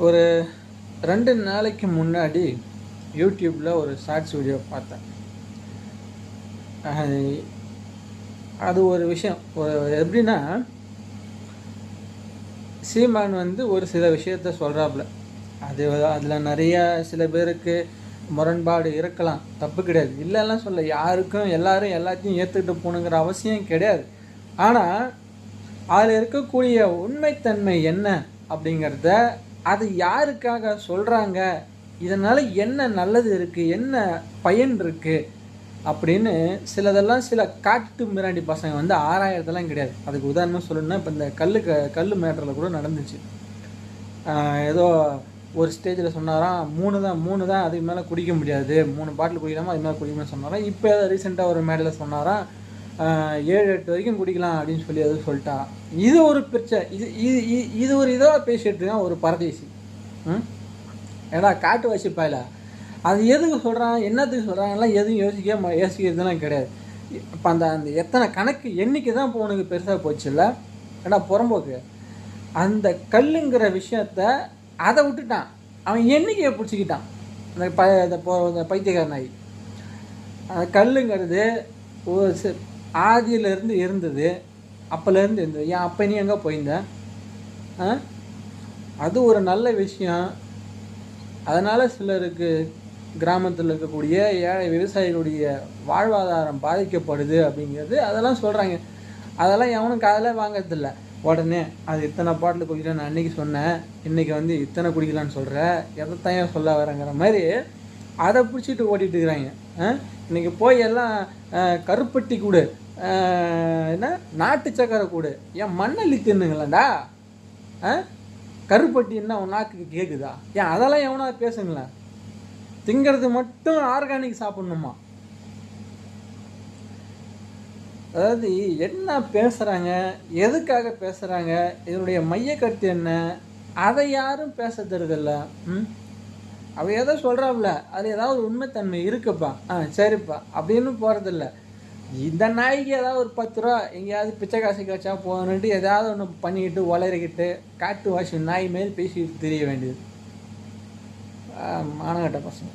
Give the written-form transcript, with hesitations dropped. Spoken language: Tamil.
ஒரு 2 நாளைக்கு முன்னாடி யூடியூப்பில் ஒரு ஷார்ட்ஸ் வீடியோ பார்த்தேன். அது ஒரு விஷயம் எப்படின்னா, சீமான் ஒரு சில விஷயத்த சொல்கிறாப்புல. அதில் நிறையா சில பேருக்கு முரண்பாடு இருக்கலாம், தப்பு கிடையாது, இல்லைலாம் சொல்ல. யாருக்கும் எல்லாரும் எல்லாத்தையும் ஏற்றுக்கிட்டு போகணுங்கிற அவசியம் கிடையாது. ஆனால் அதில் இருக்கக்கூடிய உண்மைத்தன்மை என்ன அப்படிங்கிறத, அது யாருக்காக சொல்கிறாங்க, இதனால் என்ன நல்லது இருக்குது, என்ன பயன் இருக்குது அப்படின்னு சிலதெல்லாம் சில காட்டு மிராண்டி பசங்க ஆராயறதெல்லாம் கிடையாது. அதுக்கு உதாரணம் சொல்லணும்னா, இப்போ இந்த கல் மேட்டரில் கூட நடந்துச்சு. ஏதோ ஒரு ஸ்டேஜில் சொன்னாராம், மூணு தான் அதுக்கு மேலே குடிக்க முடியாது, 3 பாட்டில் குடிக்கலாமா அது மேலே குடிக்கணும்னு சொன்னாராம். இப்போ ரீசெண்டாக ஒரு மேடையில் சொன்னாராம், 7-8 வரைக்கும் குடிக்கலாம் அப்படின்னு சொல்லி அது சொல்லிட்டா. இது ஒரு பிரச்சனை. இது ஒரு இதாக பேசிகிட்டு இருக்கான் ஒரு பரதேசி. ஏன்னா காட்டு வசிப்பாயில அது எதுக்கு சொல்கிறான், என்னத்துக்கு சொல்கிறாங்கலாம் எதுவும் யோசிக்கிறதுலாம் கிடையாது. இப்போ அந்த எத்தனை கணக்கு எண்ணிக்கை தான் இப்போ உனக்கு பெருசாக போச்சு இல்லை. ஏன்னா புறம்போக்கு அந்த கல்லுங்கிற விஷயத்த அதை விட்டுட்டான், அவன் எண்ணிக்கையை பிடிச்சிக்கிட்டான். அந்த பைத்தியக்காரனாகி அந்த கல்லுங்கிறது ஒரு ஆதியிலேருந்து இருந்தது, அப்போலேருந்து இருந்தது. ஏன் அப்போ நீ எங்கே போயிருந்தேன்? அது ஒரு நல்ல விஷயம். அதனால் சிலருக்கு கிராமத்தில் இருக்கக்கூடிய ஏழை விவசாயிகளுடைய வாழ்வாதாரம் பாதிக்கப்படுது அப்படிங்கிறது அதெல்லாம் சொல்கிறாங்க. அதெல்லாம் எவனும் காதில் வாங்கிறதில்ல. உடனே அது இத்தனை பாட்டில் குடிக்கலாம், நான் அன்றைக்கி சொன்னேன், இன்றைக்கி இத்தனை குடிக்கலான்னு சொல்கிற, எதைத்தான் சொல்ல வரேங்கிற மாதிரி அதை பிடிச்சிட்டு ஓட்டிகிட்டு இருக்கிறாங்க. இன்றைக்கி போய் எல்லாம் கருப்பட்டி கூடு, என்ன நாட்டு சக்கரை கூடு, ஏன் மண்ணள்ளி தின்னுங்களேன்டா. கருப்பட்டின்னா உன் நாக்குக்கு கேட்குதா? ஏன் அதெல்லாம் எவனா பேசுங்களேன். திங்கிறது மட்டும் ஆர்கானிக் சாப்பிட்ணுமா? அதாவது என்ன பேசுகிறாங்க, எதுக்காக பேசுகிறாங்க, இதனுடைய மையக்கருத்து என்ன, அதை யாரும் பேச தருதில்ல. அவ ஏதோ சொல்கிறாப்புல, அது ஏதாவது உண்மைத்தன்மை இருக்குப்பா, சரிப்பா அப்படின்னு போகிறதில்ல. இந்த நாய்க்கு ஏதாவது ஒரு 10 ரூபா எங்கேயாவது பிச்சை காசுக்கு வச்சா போகணுன்ட்டு ஏதாவது ஒன்று பண்ணிக்கிட்டு உளறிக்கிட்டு காட்டு வாசி நாய் மேல் பேசிக்கிட்டு தெரிய வேண்டியது. மானகட்ட பசங்க.